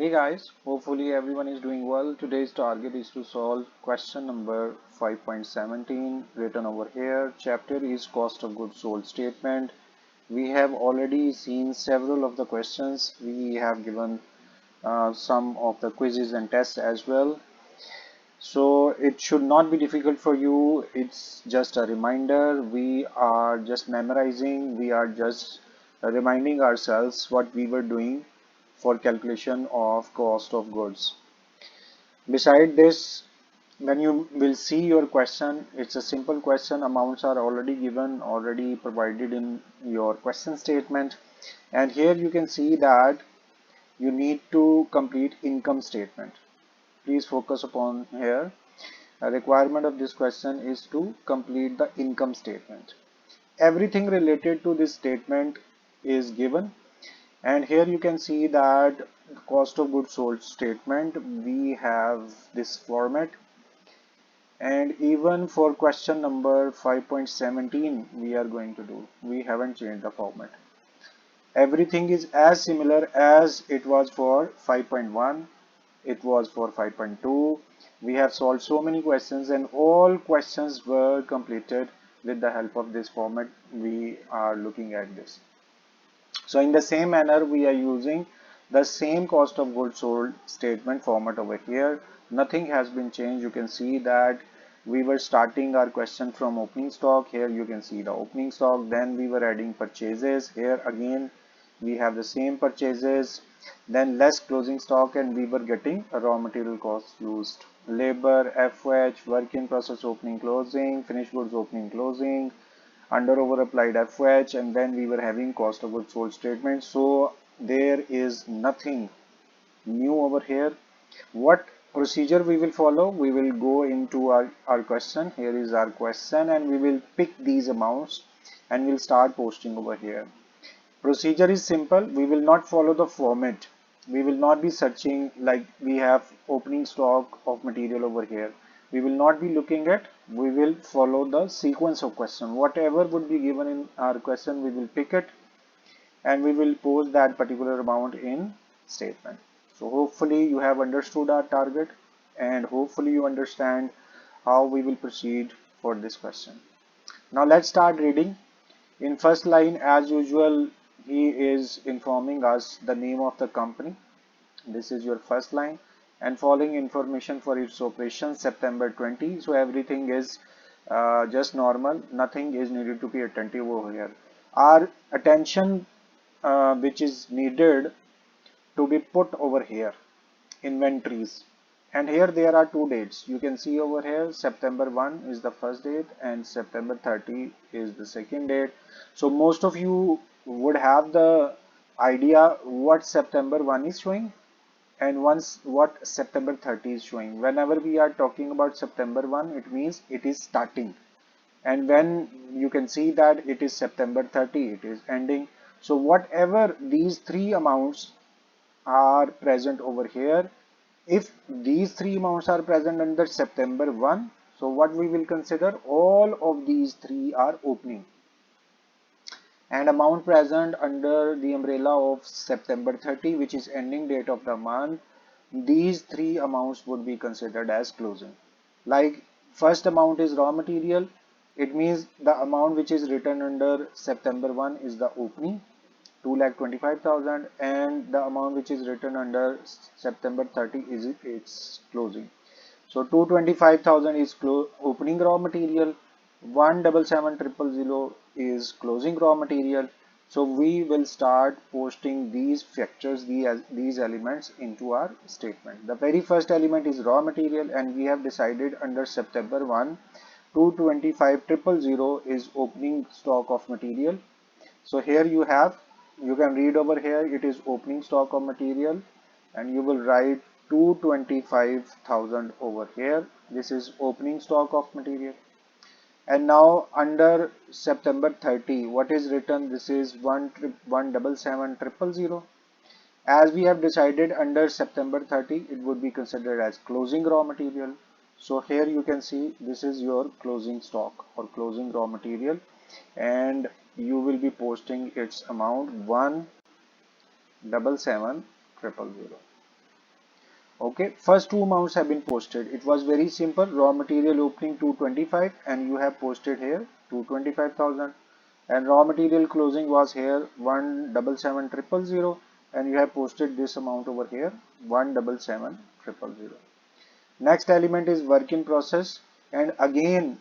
Hey guys, hopefully everyone is doing well. Today's target is to solve question number 5.17 written over here. Chapter is cost of goods sold statement. We have already seen several of the questions. We have given some of the quizzes and tests as well. So it should not be difficult for you. It's just a reminder. We are just memorizing. We are just reminding ourselves what we were doing for calculation of cost of goods. Beside this, when you will see your question, it's a simple question. Amounts are already given, already provided in your question statement. And here you can see that you need to complete income statement. Please focus upon here. A requirement of this question is to complete the income statement. Everything related to this statement is given, and here you can see that the cost of goods sold statement, we have this format, and even for question number 5.17 we are going to do, we haven't changed the format. Everything is as similar as it was for 5.1, it was for 5.2. We have solved so many questions and all questions were completed with the help of this format. We are looking at this. So in the same manner, we are using the same cost of goods sold statement format over here. Nothing has been changed. You can see that we were starting our question from opening stock. Here you can see the opening stock. Then we were adding purchases. Here again, we have the same purchases. Then less closing stock, and we were getting raw material costs used. Labor, FH, work in process opening closing, finished goods opening closing, under over applied FH, and then we were having cost of goods sold statement. So there is nothing new over here. What procedure we will follow? We will go into our question. Here is our question, and we will pick these amounts and we'll start posting over here. Procedure is simple. We will not follow the format. We will not be searching like we have opening stock of material over here. We will not be looking at, we will follow the sequence of question. Whatever would be given in our question, we will pick it and we will post that particular amount in statement. So hopefully you have understood our target and hopefully you understand how we will proceed for this question. Now let's start reading. In first line, as usual, he is informing us the name of the company. This is your first line, and following information for its operation September 20. So everything is just normal. Nothing is needed to be attentive over here. Our attention which is needed to be put over here, inventories. And here there are two dates. You can see over here September 1 is the first date and September 30 is the second date. So most of you would have the idea what September 1 is showing and once what September 30 is showing. Whenever we are talking about September 1, it means it is starting. And when you can see that it is September 30, it is ending. So whatever these three amounts are present over here, if these three amounts are present under September 1, so what we will consider, all of these three are opening, and amount present under the umbrella of September 30, which is ending date of the month, these three amounts would be considered as closing. Like first amount is raw material, it means the amount which is written under September 1 is the opening, 2,25,000, and the amount which is written under September 30 is its closing. So 225,000 is opening raw material, 177,000 is closing raw material. So we will start posting these factors, these elements into our statement. The very first element is raw material, and we have decided under September 1, 225,000 is opening stock of material. So here you can read over here, it is opening stock of material, and you will write 225,000 over here. This is opening stock of material. And now under September 30, what is written? This is 177,000. As we have decided under September 30, it would be considered as closing raw material. So here you can see this is your closing stock or closing raw material, and you will be posting its amount 177,000. Okay, first two amounts have been posted. It was very simple. Raw material opening 225 and you have posted here 225,000, and raw material closing was here 177,000 and you have posted this amount over here 177,000. Next element is work in process, and again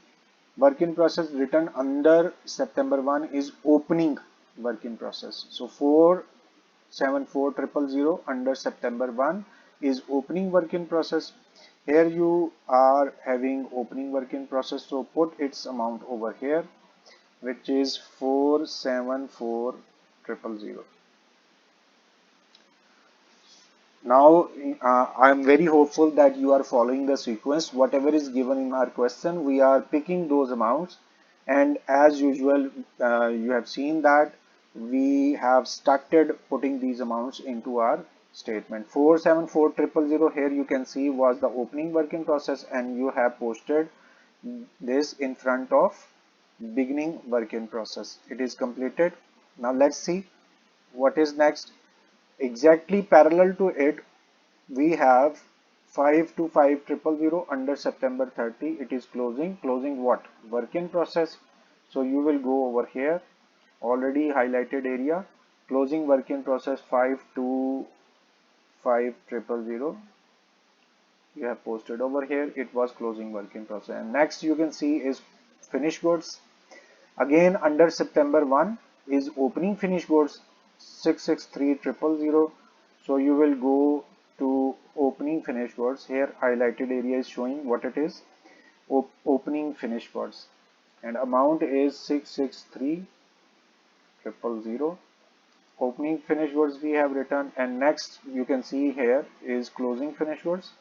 work in process written under September 1 is opening work in process. So 474,000 under September 1 is opening work in process. Here you are having opening work in process, so put its amount over here, which is 474,000. Now, I am very hopeful that you are following the sequence. Whatever is given in our question, we are picking those amounts. And as usual, you have seen that we have started putting these amounts into our statement. 474,000 here you can see was the opening work in process, and you have posted this in front of beginning work in process. It is completed. Now let's see what is next. Exactly parallel to it, we have 525,000 under September 30. It is closing what? Work in process. So you will go over here, already highlighted area, closing work in process 525,000. You have posted over here. It was closing work in process. And next you can see is finished goods. Again under September 1 is opening finished goods 663,000. So you will go to opening finished goods. Here highlighted area is showing what it is. Opening finished goods, and amount is 663,000. Opening finished goods we have written, and next you can see here is closing finished goods.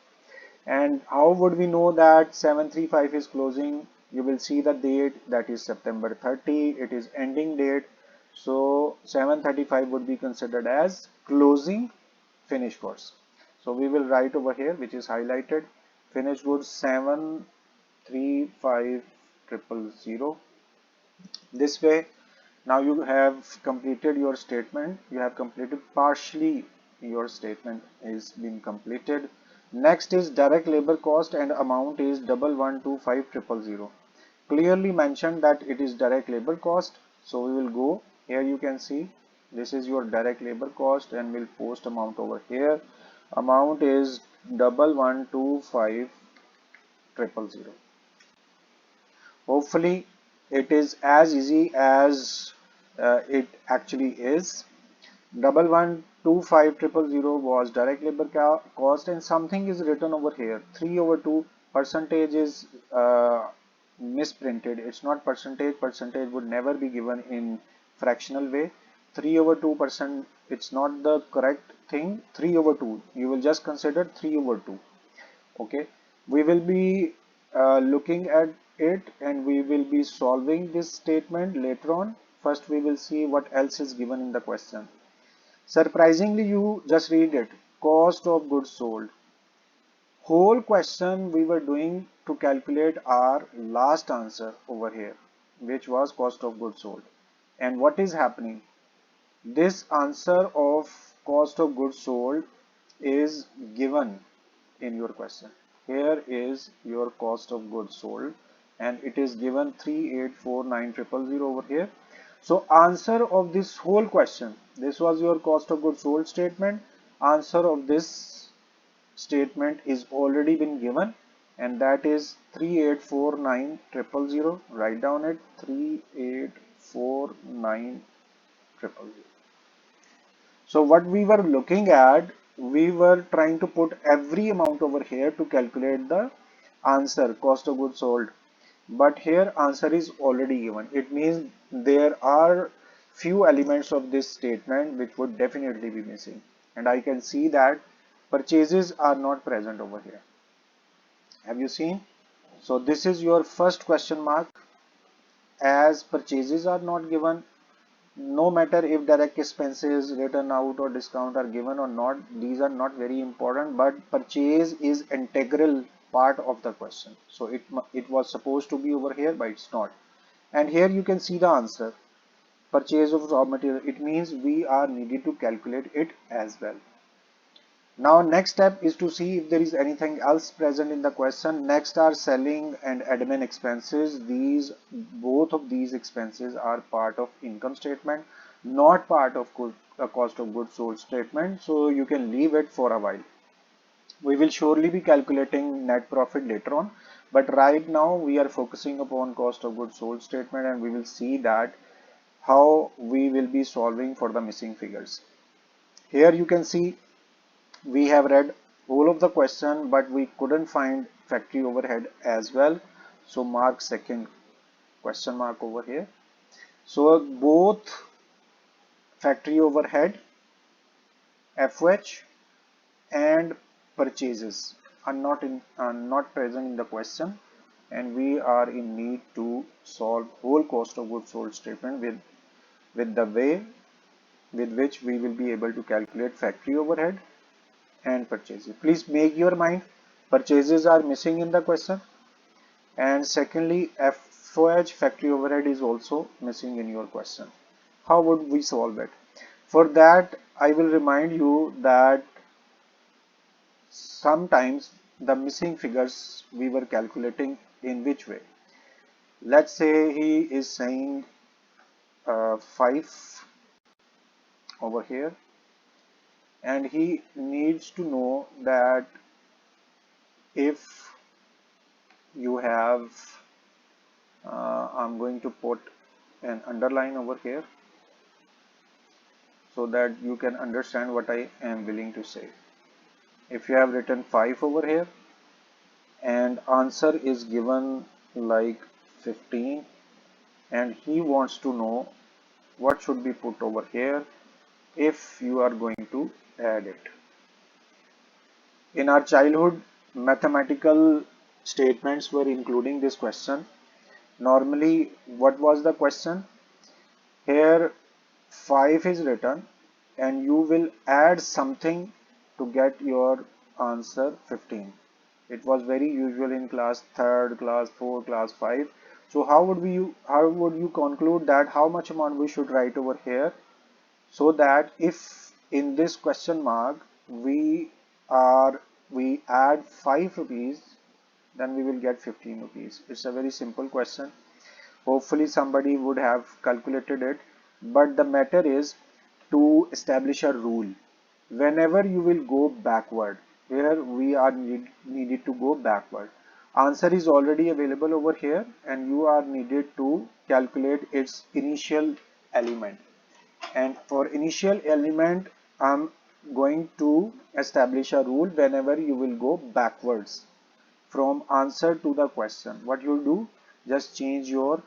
And how would we know that 735 is closing? You will see the date, that is September 30. It is ending date. So 735 would be considered as closing finished goods. So we will write over here, which is highlighted, finished goods 735,000. This way, now you have completed your statement. You have completed partially, your statement is being completed. Next is direct labor cost, and amount is 1125000. Clearly mentioned that it is direct labor cost. So we will go here. You can see this is your direct labor cost, and we'll post amount over here. Amount is 1125000. Hopefully it is as easy as it actually is. 1125000 was direct labor cost, and something is written over here 3/2. Percentage is misprinted. It's not percentage. Percentage would never be given in fractional way. 3/2%, it's not the correct thing. 3/2, you will just consider 3/2. Okay, we will be looking at it, and we will be solving this statement later on. First we will see what else is given in the question. Surprisingly, you just read it, cost of goods sold. Whole question we were doing to calculate our last answer over here, which was cost of goods sold. And what is happening? This answer of cost of goods sold is given in your question. Here is your cost of goods sold, and it is given 3849000 over here. So answer of this whole question, this was your cost of goods sold statement. Answer of this statement is already been given, and that is 3849000. Write down it, 3849000. So what we were looking at, we were trying to put every amount over here to calculate the answer, cost of goods sold. But here answer is already given. It means there are few elements of this statement which would definitely be missing. And I can see that purchases are not present over here. Have you seen? So this is your first question mark, as purchases are not given. No matter if direct expenses, return out or discount are given or not, these are not very important, but purchase is integral part of the question. So it was supposed to be over here, but it's not. And here you can see the answer, purchase of raw material. It means we are needed to calculate it as well. Now next step is to see if there is anything else present in the question. Next are selling and admin expenses. These both of these expenses are part of income statement, not part of cost of goods sold statement. So you can leave it for a while. We will surely be calculating net profit later on, but right now we are focusing upon cost of goods sold statement, and we will see that how we will be solving for the missing figures. Here you can see we have read whole of the question, but we couldn't find factory overhead as well. So mark second question mark over here. So both factory overhead, FH, and purchases are not present in the question, and we are in need to solve whole cost of goods sold statement with the way with which we will be able to calculate factory overhead and purchases. Please make your mind, purchases are missing in the question, and secondly FOH, factory overhead, is also missing in your question. How would we solve it? For that I will remind you that sometimes the missing figures we were calculating in which way. Let's say he is saying 5 over here, and he needs to know that if you have I'm going to put an underline over here so that you can understand what I am willing to say. If you have written 5 over here and answer is given like 15, and he wants to know what should be put over here if you are going to add it. In our childhood, mathematical statements were including this question. Normally, what was the question? Here 5 is written and you will add something to get your answer 15. It was very usual in class 3rd, class 4, class 5. So how would you conclude that how much amount we should write over here, so that if in this question mark we add 5 rupees, then we will get 15 rupees. It's a very simple question. Hopefully somebody would have calculated it, but the matter is to establish a rule. Whenever you will go backward, here we are needed to go backward. Answer is already available over here and you are needed to calculate its initial element. And for initial element, I'm going to establish a rule. Whenever you will go backwards from answer to the question, what you'll do, just change your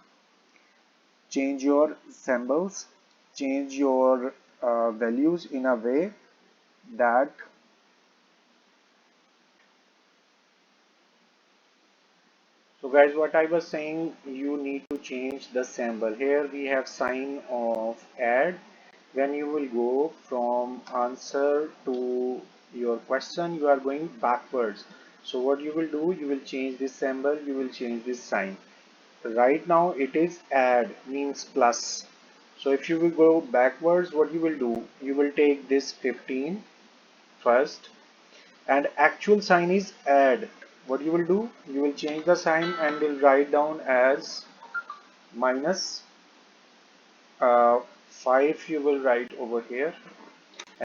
symbols, change your values in a way that so guys, what I was saying, you need to change the symbol. Here we have sign of add. When you will go from answer to your question, you are going backwards. So what you will do, you will change this symbol, you will change this sign. Right now it is add, means plus. So if you will go backwards, what you will do, you will take this 15 first, and actual sign is add. What you will do, you will change the sign and will write down as minus 5, you will write over here,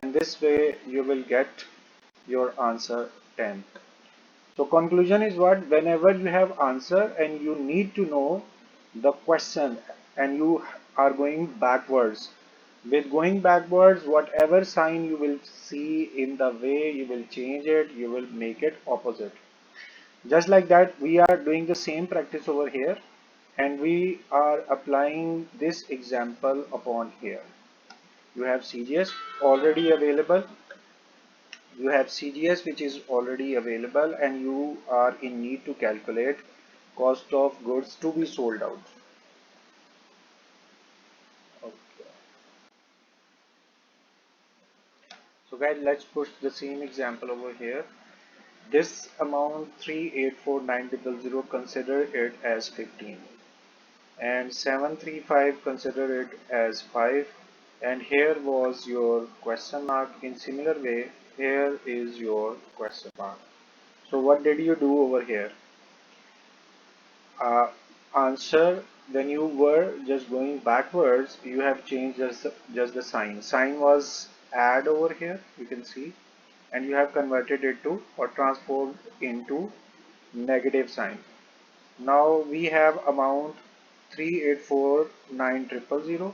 and this way you will get your answer 10. So conclusion is what, whenever you have answer and you need to know the question and you are going backwards, with going backwards, whatever sign you will see in the way you will change it, you will make it opposite. Just like that, we are doing the same practice over here and we are applying this example upon here. You have CGS already available. You have CGS which is already available and you are in need to calculate cost of goods to be sold out. Okay. So guys, let's push the same example over here. This amount 384,900, consider it as 15, and 735, consider it as 5, and here was your question mark. In similar way, here is your question mark. So what did you do over here? Answer, when you were just going backwards, you have changed just the sign. Sign was add over here, you can see, and you have converted it to or transformed into negative sign. Now we have amount 3849000.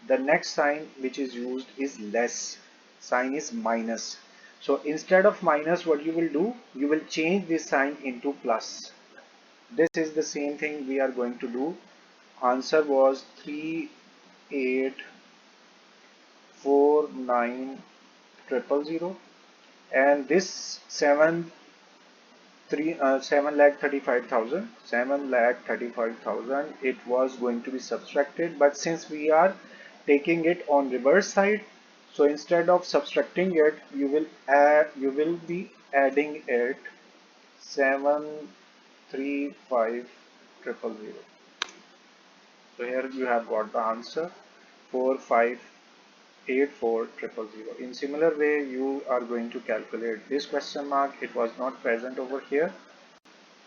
The next sign which is used is less. Sign is minus. So instead of minus, what you will do, you will change this sign into plus. This is the same thing we are going to do. Answer was 3849000, and this 7 lakh 35,000 it was going to be subtracted, but since we are taking it on reverse side, so instead of subtracting it, you will be adding it 735,000. So here you have got the answer 4,584,000. In similar way, you are going to calculate this question mark. It was not present over here.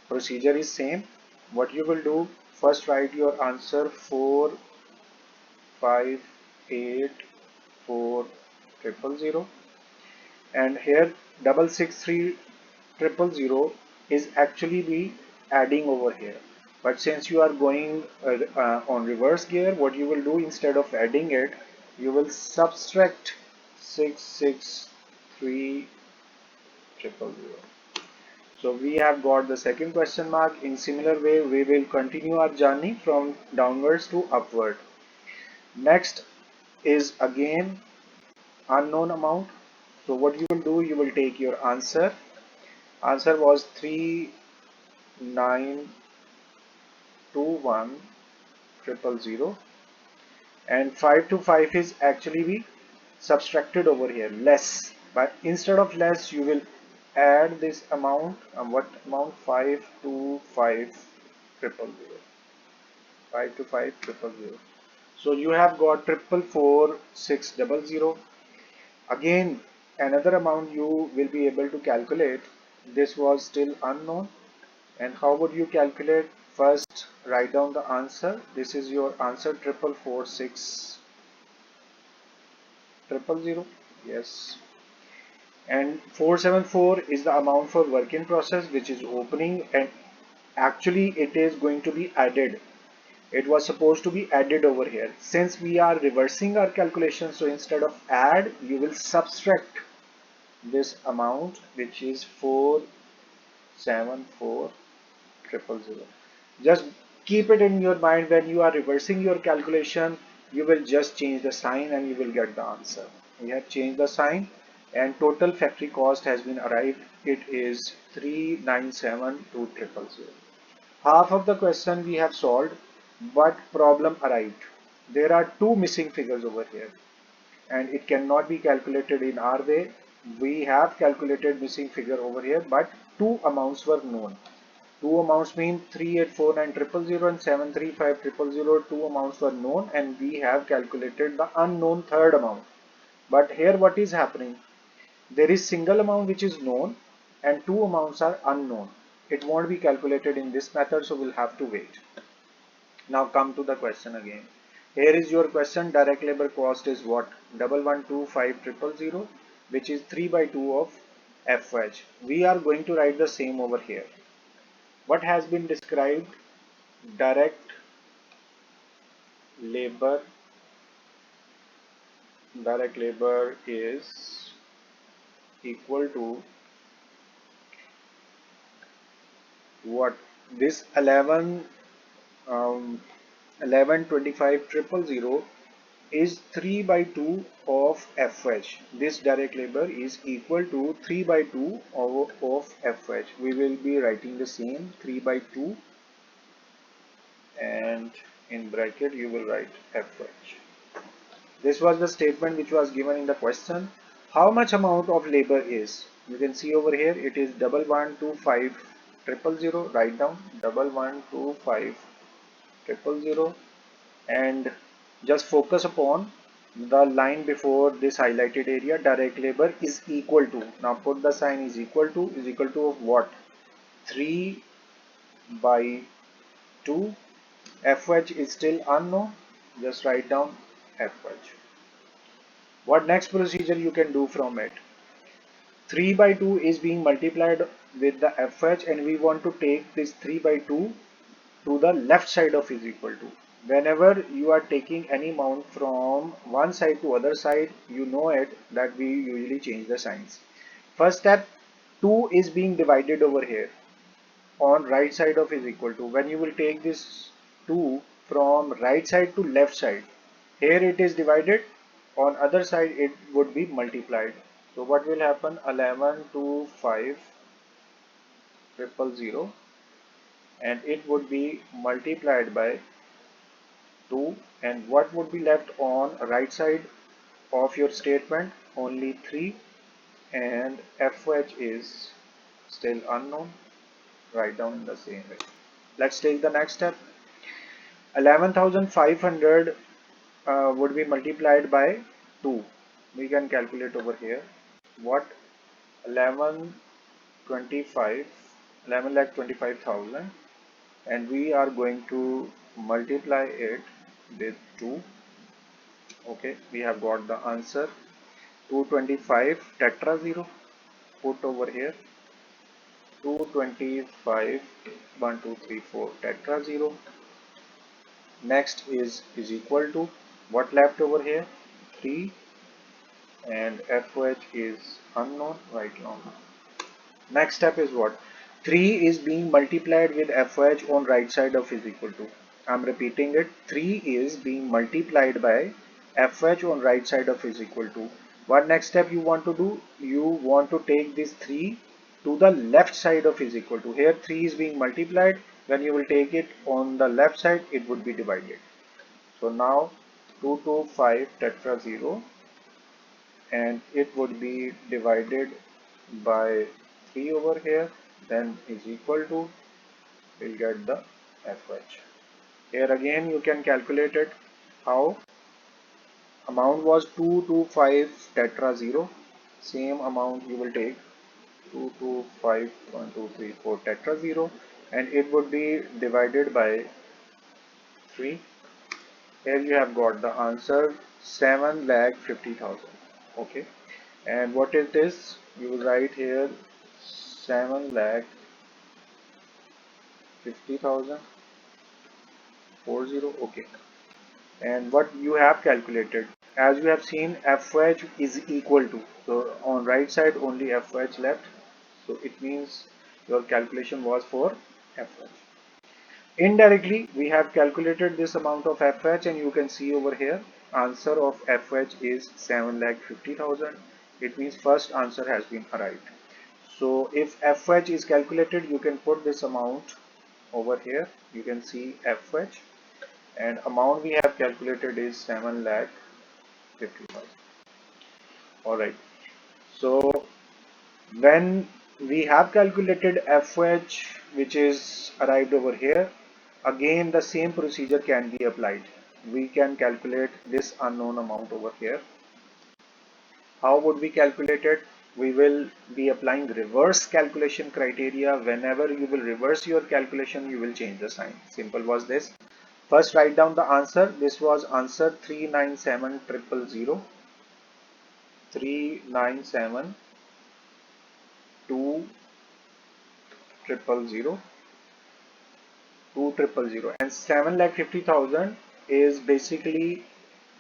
Procedure is same. What you will do, first write your answer 4,584,000, and here 663,000 is actually be adding over here. But since you are going on reverse gear, what you will do, instead of adding it, you will subtract 663,000. So we have got the second question mark. In similar way, we will continue our journey from downwards to upward. Next is again unknown amount. So what you will do, you will take your answer. Answer was 3,921,000, and 5 to 5 is actually be subtracted over here, less. But instead of less, you will add this amount. What amount? 5 to 5 triple 0. 5 to 5 triple 0. So you have got 444,600. Again, another amount you will be able to calculate. This was still unknown. And how would you calculate? First, write down the answer. This is your answer, 444,600. Yes. And 474 is the amount for work in process, which is opening, and actually it is going to be added. It was supposed to be added over here. Since we are reversing our calculation, so instead of add, you will subtract this amount, which is 474,000. Just keep it in your mind, when you are reversing your calculation, you will just change the sign and you will get the answer. We have changed the sign, and total factory cost has been arrived. It is 3,972,000. Half of the question we have solved, but problem arrived. There are two missing figures over here, and it cannot be calculated in our way. We have calculated missing figure over here, but two amounts were known. Two amounts mean 3,849,000 and 735,000. Two amounts were known, and we have calculated the unknown third amount. But here what is happening? There is single amount which is known and two amounts are unknown. It won't be calculated in this method, so we'll have to wait. Now come to the question again. Here is your question. Direct labor cost is what? 1,125,000, which is 3 by 2 of FH. We are going to write the same over here. What has been described? Direct labor. Direct labor is equal to what? This 11,25,000 is 3 by 2 of FH. This direct labor is equal to 3 by 2 of FH. We will be writing the same, 3 by 2, and in bracket you will write FH. This was the statement which was given in the question. How much amount of labor is? You can see over here it is 1125,000. Write down 1125,000, and just focus upon The line before this highlighted area, direct labor, is equal to, now put the sign is equal to of what? 3 by 2. FH is still unknown, just write down FH. What next procedure you can do from it? 3 by 2 is being multiplied with the FH, and we want to take this 3 by 2 to the left side of is equal to. Whenever you are taking any amount from one side to other side, you know it that we usually change the signs. First step, 2 is being divided over here on right side of is equal to. When you will take this 2 from right side to left side, here it is divided, on other side it would be multiplied. So what will happen? 11 to 5 triple 0, and it would be multiplied by 2, and what would be left on right side of your statement? Only 3, and FH is still unknown. Write down in the same way. Let's take the next step. 11,500 would be multiplied by 2. We can calculate over here. What? 1125, 11,25,000, and we are going to multiply it with 2. Okay, we have got the answer. 225 tetra 0, put over here. 225, 1 2 3 4 tetra 0. Next is equal to, what left over here? 3, and FH is unknown, right now. Next step is what? 3 is being multiplied with FH on right side of is equal to. I'm repeating it. 3 is being multiplied by FH on right side of is equal to. What next step you want to do? You want to take this 3 to the left side of is equal to. Here 3 is being multiplied. When you will take it on the left side, it would be divided. So now 225 tetra 0, and it would be divided by 3 over here, then is equal to, we'll get the FH. Here again you can calculate it. How? Amount was 225 tetra 0, same amount you will take 225 1 2 3 4 tetra 0, and it would be divided by 3. Here you have got the answer, 7,50,000. Okay, and what is this? You will write here 7,50,000 40. Okay, and what you have calculated, as you have seen, FH is equal to, so on right side only FH left, so it means your calculation was for FH. Indirectly, we have calculated this amount of FH, and you can see over here, answer of FH is 7,50,000. It means first answer has been arrived. So if FH is calculated, you can put this amount over here. You can see FH, and amount we have calculated is 7,50,000. Alright, so when we have calculated FH, which is arrived over here, again the same procedure can be applied. We can calculate this unknown amount over here. How would we calculate it? We will be applying reverse calculation criteria. Whenever you will reverse your calculation, you will change the sign. Simple was this. First write down the answer. This was answer 397,000. 397 2 triple 0, 2 triple 0, and 7,50,000 is basically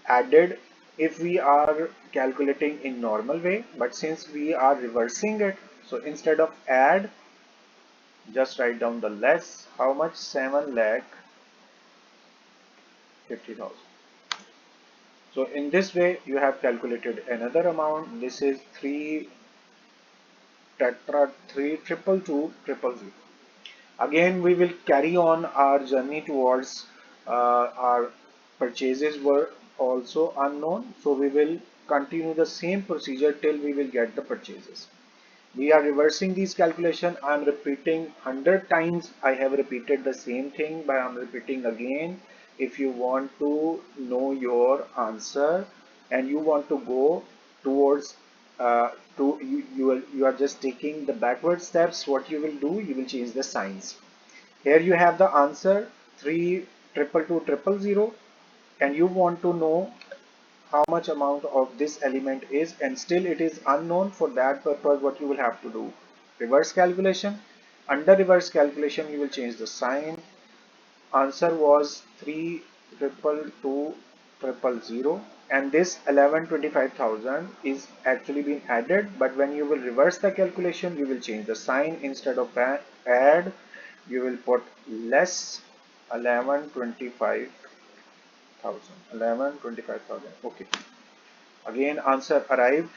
added if we are calculating in normal way, but since we are reversing it, so instead of add, just write down the less. How much? 7,50,000. So in this way you have calculated another amount. This is 3 tetra 3 triple 2 triple 0. Again we will carry on our journey towards our purchases were also unknown, so we will continue the same procedure till we will get the purchases. We are reversing these calculation. I am repeating 100 times. I have repeated the same thing, but I am repeating again. If you want to know your answer, and you want to go towards you are just taking the backward steps, what you will do, you will change the signs. Here you have the answer 3 222 000, and you want to know how much amount of this element is, and still it is unknown. For that purpose, what you will have to do, reverse calculation. Under reverse calculation, you will change the sign. Answer was 3 222 000, and this 11,25,000 is actually been added, but when you will reverse the calculation, you will change the sign. Instead of add, you will put less 11,25,000. Okay, again answer arrived.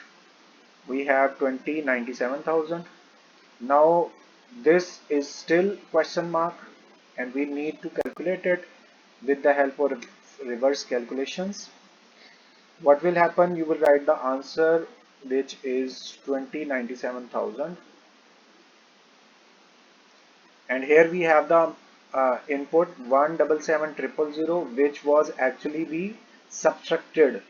We have 20,97,000. Now this is still question mark, and we need to calculate it with the help of reverse calculations. What will happen, you will write the answer, which is 20,97,000, and here we have the input 177,000, which was actually be subtracted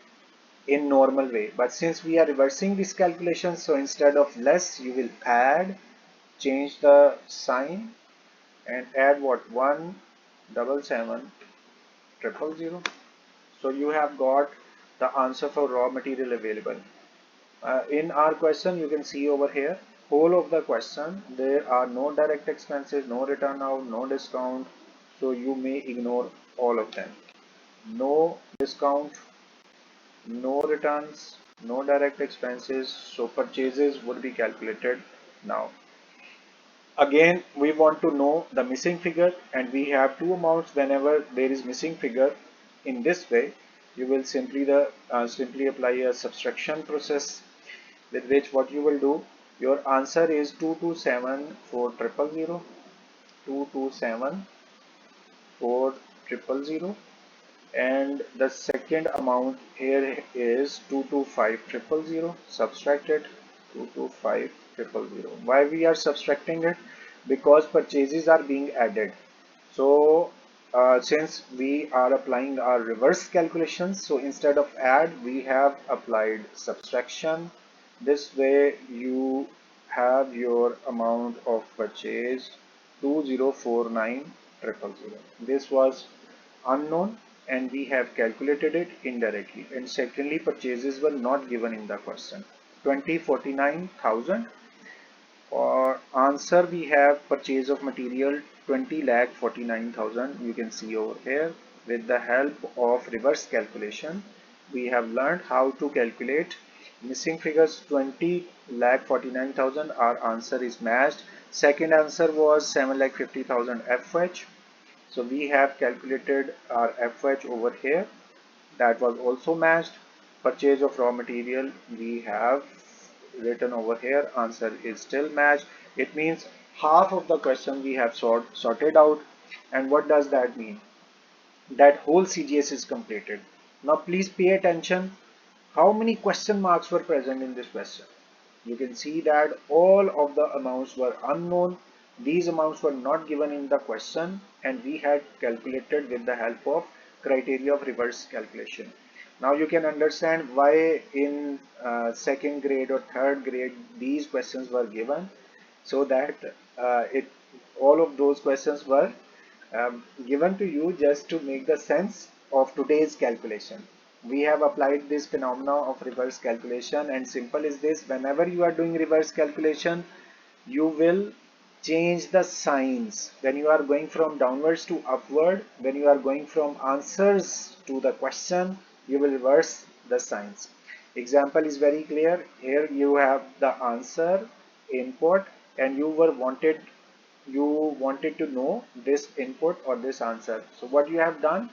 in normal way, but since we are reversing this calculation, so instead of less, you will add, change the sign, and add what, 177,000. So you have got the answer for raw material available. In our question, you can see over here, whole of the question, there are no direct expenses, no return out, no discount, so you may ignore all of them. No discount, no returns, no direct expenses, so purchases would be calculated now. Again, we want to know the missing figure, and we have two amounts. Whenever there is missing figure in this way, you will simply apply a subtraction process, with which what you will do, your answer is 227,400, 227,400, and the second amount here is 225,000. Subtract it, 225,000. Why we are subtracting it? Because purchases are being added. So since we are applying our reverse calculations, so instead of add, we have applied subtraction. This way you have your amount of purchase 2,049,000. This was unknown, and we have calculated it indirectly. And secondly, purchases were not given in the question. 20,49,000. For answer, we have purchase of material 20,49,000. You can see over here, with the help of reverse calculation, we have learned how to calculate missing figures 20,49,000. Our answer is matched. Second answer was 7,50,000 FH. So we have calculated our FH over here. That was also matched. Purchase of raw material we have written over here. Answer is still matched. It means half of the question we have sorted out. And what does that mean? That whole CGS is completed. Now please pay attention. How many question marks were present in this question? You can see that all of the amounts were unknown. These amounts were not given in the question, and we had calculated with the help of criteria of reverse calculation. Now you can understand why in second grade or third grade these questions were given, so that all of those questions were given to you just to make the sense of today's calculation. We have applied this phenomena of reverse calculation, and simple is this: whenever you are doing reverse calculation, you will change the signs. When you are going from downwards to upward, when you are going from answers to the question, you will reverse the signs. Example is very clear. Here you have the answer input, and you wanted to know this input or this answer. So what you have done,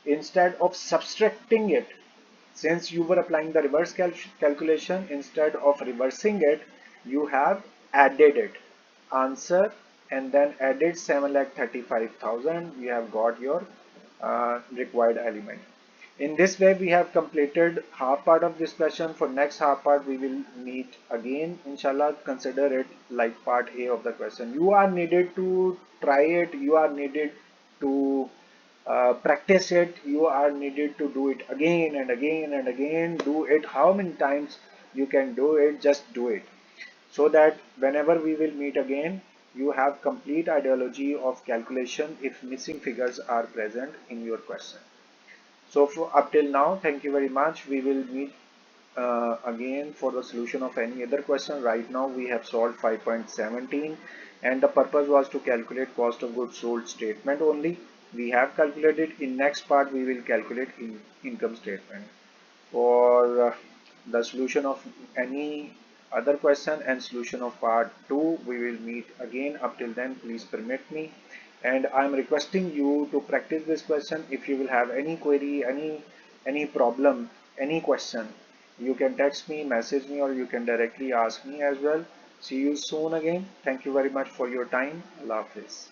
instead of subtracting it, since you were applying the reverse calculation, instead of reversing it, you have added it, answer, and then added 7,35,000. You have got your required element. In this way, we have completed half part of this question. For next half part, we will meet again. Inshallah, consider it like part A of the question. You are needed to try it. You are needed to practice it. You are needed to do it again and again and again. Do it how many times you can do it, just do it, so that whenever we will meet again, you have complete ideology of calculation if missing figures are present in your question. So for up till now, thank you very much. We will meet again for the solution of any other question. Right now we have solved 5.17 and the purpose was to calculate cost of goods sold statement only. We have calculated. In next part we will calculate income statement. For the solution of any other question and solution of part 2, we will meet again. Up till then, please permit me, and I am requesting you to practice this question. If you will have any query, any problem, any question, you can text me, message me, or you can directly ask me as well. See you soon again. Thank you very much for your time. Allah Hafiz.